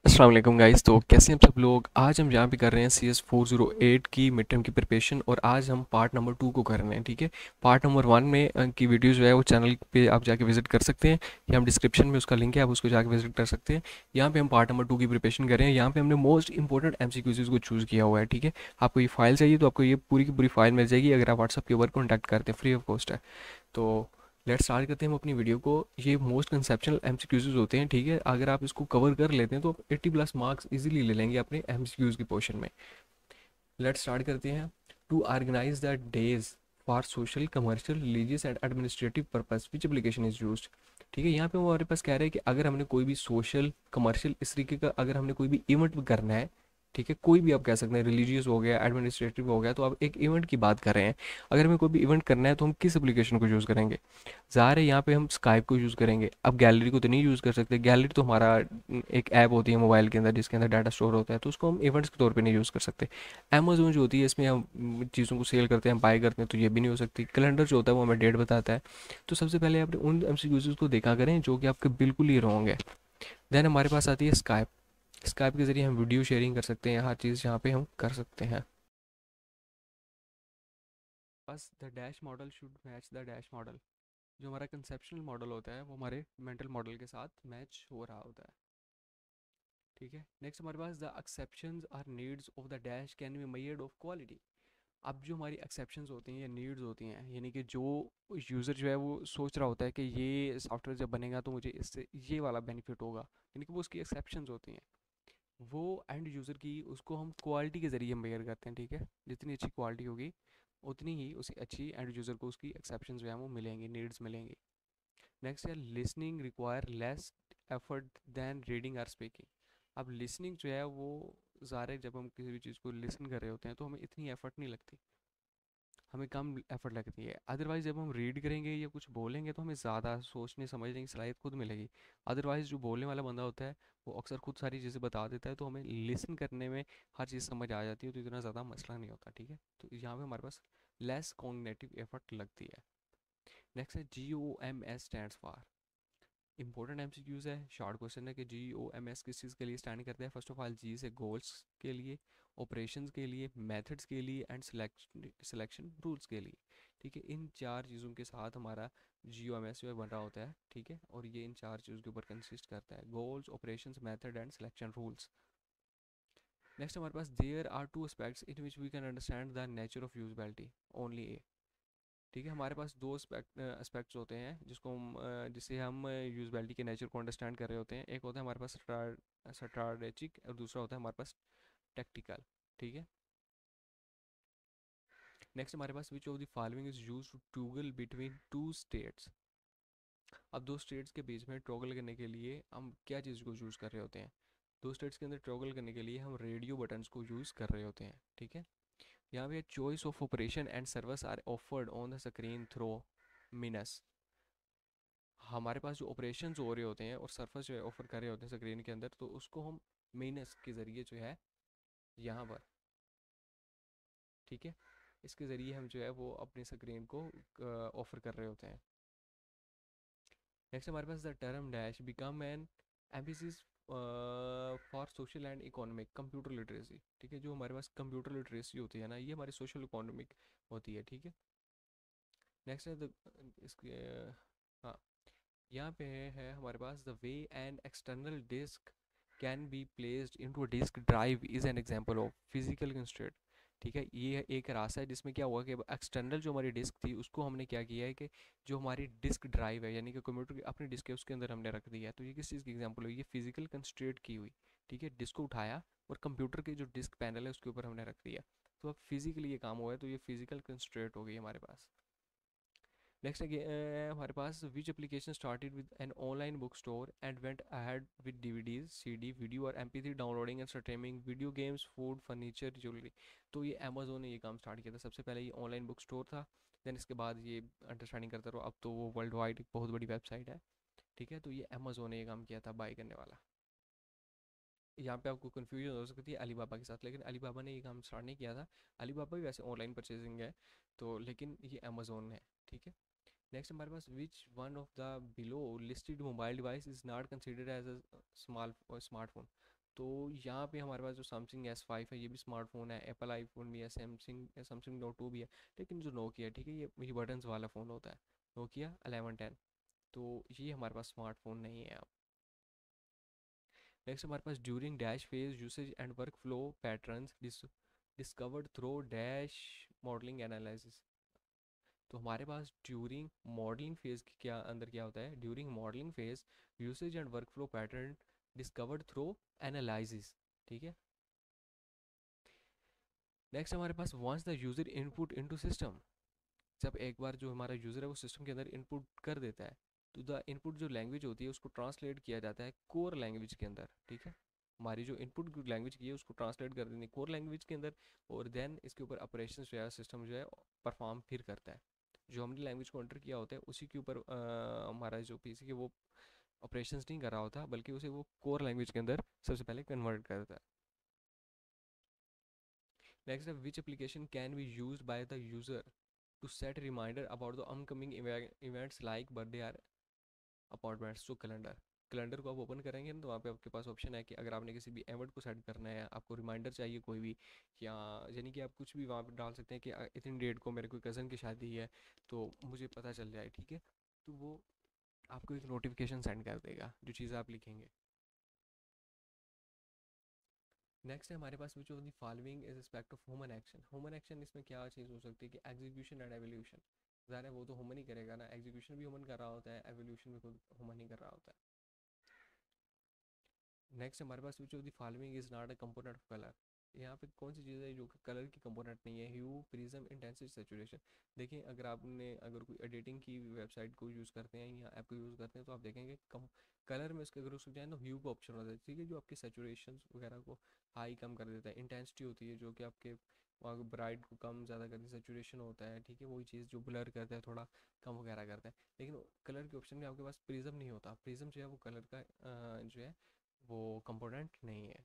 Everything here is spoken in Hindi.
अस्सलाम वालेकुम गाइस। तो कैसे हैं आप सब लोग। आज हम यहाँ पे कर रहे हैं सी एस 408 की मिड टर्म की प्रिपरेशन और आज हम पार्ट नंबर 2 को कर रहे हैं। ठीक है, पार्ट नंबर 1 में की वीडियोस जो है वो चैनल पे आप जाके विजिट कर सकते हैं या हम डिस्क्रिप्शन में उसका लिंक है, आप उसको जाके विजिट कर सकते हैं। यहाँ पे हम पार्ट नंबर 2 की प्रिपरेशन कर रहे हैं। यहाँ पे हमने most important M C Qs को चूज़ किया हुआ है। ठीक है, आपको ये फाइल चाहिए तो आपको ये पूरी की पूरी फाइल मिल जाएगी अगर आप व्हाट्सअप के ऊपर कॉन्टैक्ट करते हैं, फ्री ऑफ कॉस्ट है। तो लेट्स स्टार्ट करते हैं हम अपनी वीडियो को। ये मोस्ट कंसेप्शनल एमसीक्यूज होते हैं। ठीक है, अगर आप इसको कवर कर लेते हैं तो 80 प्लस मार्क्स इजीली ले लेंगे अपने एमसीक्यूज के पोर्शन में। लेट्स स्टार्ट करते हैं। To organise the days for social commercial religious and administrative purpose which application is used. ठीक है, यहाँ पे वो हमारे पास कह रहे हैं कि अगर हमने कोई भी सोशल कमर्शियल इस तरीके का अगर हमने कोई भी इवेंट करना है, ठीक है, कोई भी आप कह सकते हैं, रिलीजियस हो गया, एडमिनिस्ट्रेटिव हो गया, तो आप एक इवेंट की बात कर रहे हैं। अगर हमें कोई भी इवेंट करना है तो हम किस एप्लीकेशन को यूज़ करेंगे। ज़ाहिर है यहाँ पे हम स्काइप को यूज़ करेंगे। अब गैलरी को तो नहीं यूज़ कर सकते, गैलरी तो हमारा एक ऐप होती है मोबाइल के अंदर जिसके अंदर डाटा स्टोर होता है, तो उसको हम इवेंट्स के तौर पे नहीं यूज़ कर सकते। अमेज़ोन जो होती है इसमें हम चीज़ों को सेल करते हैं, बाय करते हैं, तो ये भी नहीं हो सकती। कैलेंडर जो होता है वो हमें डेट बताता है। तो सबसे पहले आपने उन एमसीक्यूज़ को देखा करें जो कि आपके बिल्कुल ही रॉन्ग है। देन हमारे पास आती है स्काइप। स्काइप के ज़रिए हम वीडियो शेयरिंग कर सकते हैं, हर चीज़ यहाँ पे हम कर सकते हैं। बस the dash model should match the dash model. जो हमारा कंसेप्शनल मॉडल होता है वो हमारे मेंटल मॉडल के साथ मैच हो रहा होता है। ठीक है, नेक्स्ट हमारे पास the exceptions are needs of the dash can be measured of quality. अब जो हमारी एक्सेप्शंस होती हैं या नीड्स होती हैं, यानी कि जो यूज़र जो है वो सोच रहा होता है कि ये सॉफ्टवेयर जब बनेगा तो मुझे इससे ये वाला बेनिफिट होगा, यानी कि वो उसकी एक्सेप्शंस होती हैं। वो एंड यूज़र की उसको हम क्वालिटी के ज़रिए मेजर करते हैं। ठीक है, जितनी अच्छी क्वालिटी होगी उतनी ही उसी अच्छी एंड यूज़र को उसकी एक्सेप्शंस जो है वो मिलेंगी, नीड्स मिलेंगी। नेक्स्ट है listening require less effort than reading और स्पीकिंग। अब लिसनिंग जो है वो ज़ाहिर है जब हम किसी भी चीज़ को लिसन कर रहे होते हैं तो हमें इतनी एफर्ट नहीं लगती, हमें कम एफर्ट लगती है। अदरवाइज़ जब हम रीड करेंगे या कुछ बोलेंगे तो हमें ज़्यादा सोचने समझने की सलाहियत खुद मिलेगी। अदरवाइज़ जो बोलने वाला बंदा होता है वो अक्सर खुद सारी चीज़ें बता देता है, तो हमें लिसन करने में हर चीज़ समझ आ जाती है, तो इतना ज़्यादा मसला नहीं होता। ठीक है, तो यहाँ पे हमारे पास लेस कॉग्निटिव एफर्ट लगती है। नेक्स्ट है GOMS stands for. Important MCQs है, शॉर्ट क्वेश्चन है कि GOMS किस चीज़ के लिए स्टैंड करता है। फर्स्ट ऑफ ऑल जी से गोल्स के लिए, ऑपरेशंस के लिए, मेथड्स के लिए एंड सिलेक्शन रूल्स के लिए। ठीक है, इन चार चीज़ों के साथ हमारा GOMS जो है बन रहा होता है। ठीक है, और ये इन चार चीज़ों के ऊपर कंसिस्ट करता है, goals, operations, method and selection rules. Next हमारे पास there are two aspects in which we can understand the nature of usability only a. ठीक है, हमारे पास दो एस्पेक्ट्स होते हैं जिसको हम जिससे हम यूजबिलिटी के नेचर को अंडरस्टैंड कर रहे होते हैं। एक होता है हमारे पास स्ट्रैटेजिक और दूसरा होता है हमारे पास टेक्टिकल। ठीक है, नेक्स्ट हमारे पास which of the following is used to toggle between two states. अब दो स्टेट्स के बीच में टॉगल करने के लिए हम क्या चीज़ को यूज़ कर रहे होते हैं। दो स्टेट्स के अंदर टॉगल करने के लिए हम रेडियो बटन्स को यूज़ कर रहे होते हैं। ठीक है, यहाँ पे choice of operation and service are offered on the screen through menus. हमारे पास जो ऑपरेशन हो रहे होते हैं और सर्फस जो है ऑफर कर रहे होते हैं स्क्रीन के अंदर, तो उसको हम मेनस के ज़रिए जो है यहाँ पर, ठीक है, इसके ज़रिए हम जो है वो अपनी स्क्रीन को ऑफर कर रहे होते हैं। नेक्स्ट हमारे पास the term dash become an emphasis for social and economic computer literacy. ठीक है, जो हमारे पास कंप्यूटर लिटरेसी होती है ना, ये हमारी सोशल इकोनॉमिक होती है। ठीक है, नेक्स्ट है इसके हाँ, यहाँ पे है हमारे पास the way an external disk can be placed into a disk drive is an example of physical constraint. ठीक है, ये एक रास्ता है जिसमें क्या हुआ कि एक्सटर्नल जो हमारी डिस्क थी उसको हमने क्या किया है कि जो हमारी डिस्क ड्राइव है यानी कि कंप्यूटर की अपनी डिस्क है उसके अंदर हमने रख दिया है। तो ये किस चीज़ की एग्जांपल हुई, ये फिजिकल कंस्ट्रेंट की हुई। ठीक है, डिस्क को उठाया और कंप्यूटर की जो डिस्क पैनल है उसके ऊपर हमने रख दिया, तो अब फिजिकली ये काम हुआ है, तो ये फिजिकल कंस्ट्रेंट हो गई हमारे पास। नेक्स्ट हमारे पास which application started with an online book store and went ahead with DVDs CD video और MP3 downloading and streaming video games food furniture jewellery. तो ये अमेजोन ने ये काम स्टार्ट किया था। सबसे पहले ये ऑनलाइन बुक स्टोर था, देन इसके बाद ये अंडरस्टैंडिंग करता रहो, अब तो वो वर्ल्ड वाइड एक बहुत बड़ी वेबसाइट है। ठीक है, तो ये अमेजोन ने ये काम किया था बाई करने वाला। यहाँ पे आपको कन्फ्यूजन हो सकती है अलीबाबा के साथ, लेकिन अलीबाबा ने ये काम स्टार्ट नहीं किया था। अलीबाबा भी वैसे ऑनलाइन परचेजिंग है, तो लेकिन ये अमेजोन है। ठीक है, नेक्स्ट हमारे पास which one of the below listed mobile device is not considered as a small smartphone. तो यहाँ पे हमारे पास जो सैमसंग S5 है, ये भी स्मार्टफोन है, एप्पल आईफोन भी है, सैमसंग सैमसंग नोट 2 भी है। लेकिन जो नोकिया है, ठीक है, ये बटन्स वाला फ़ोन होता है, नोकिया 1110। तो ये हमारे पास स्मार्टफोन नहीं है अब। नेक्स्ट हमारे पास during dash phase usage and work flow patterns discovered through dash modelling analysis. तो हमारे पास ड्यूरिंग मॉडलिंग फेज की क्या अंदर क्या होता है, during modelling phase usage and work flow pattern discovered through analysis. ठीक है। नेक्स्ट हमारे पास once the user input into system, जब एक बार जो हमारा यूज़र है वो सिस्टम के अंदर इनपुट कर देता है, तो द इनपुट जो लैंग्वेज होती है उसको ट्रांसलेट किया जाता है कोर लैंग्वेज के अंदर। ठीक है। हमारी जो इनपुट लैंग्वेज की है उसको ट्रांसलेट कर देनी कोर लैंग्वेज के अंदर, और देन इसके ऊपर ऑपरेशन जो है सिस्टम जो है परफॉर्म फिर करता है। जो हमने लैंग्वेज को एंटर किया होता है उसी के ऊपर हमारा जो पीसी है वो ऑपरेशंस नहीं कर रहा होता, बल्कि उसे वो कोर लैंग्वेज के अंदर सबसे पहले कन्वर्ट करता है। नेक्स्ट है which application can be used by the user to set reminder about the upcoming events like birthday or appointments. जो कैलेंडर कैलेंडर को आप ओपन करेंगे ना, तो वहाँ पे आपके पास ऑप्शन है कि अगर आपने किसी भी इवेंट को सेट करना है, आपको रिमाइंडर चाहिए कोई भी, या यानी कि आप कुछ भी वहाँ पे डाल सकते हैं कि इतनी डेट को मेरे कोई कज़न की शादी है तो मुझे पता चल जाए। ठीक है। तो वो आपको एक नोटिफिकेशन सेंड कर देगा जो चीज़ आप लिखेंगे। नेक्स्ट है हमारे पास which of the following is respect of human action. Human action इसमें क्या चीज़ हो सकती है कि एग्जीक्यूशन एंड एवोल्यूशन। ज़ाहिर है वो तो ह्यूमन ही करेगा ना, एग्जीक्यूशन भी ह्यूमन कर रहा होता है, एवोल्यूशन भी खुद ह्यूमन ही कर रहा होता है। नेक्स्ट हमारे पास which of the following is not a component of colour. यहाँ पे कौन सी चीज़ है जो कि कलर की कंपोनेंट नहीं है, ह्यू प्रिज्म इंटेंसिटी सेचुरेशन। देखिए अगर आपने अगर कोई एडिटिंग की वेबसाइट को यूज़ करते हैं या ऐप को यूज़ करते हैं तो आप देखेंगे कम कलर में उसके अगर उसको जाए तो ह्यू का ऑप्शन होता है। ठीक है। जो आपके सेचुरेशन वगैरह को हाई कम कर देता है, इंटेंसिटी होती है जो कि आपके वहाँ ब्राइट को कम ज़्यादा करती है, सेचुरेशन होता है। ठीक है। वही चीज़ जो ब्लर करता है थोड़ा कम वगैरह करता है। लेकिन कलर के ऑप्शन में आपके पास प्रिज्म नहीं होता, प्रिज्म जो है वो कलर का जो है वो कंपोनेंट नहीं है।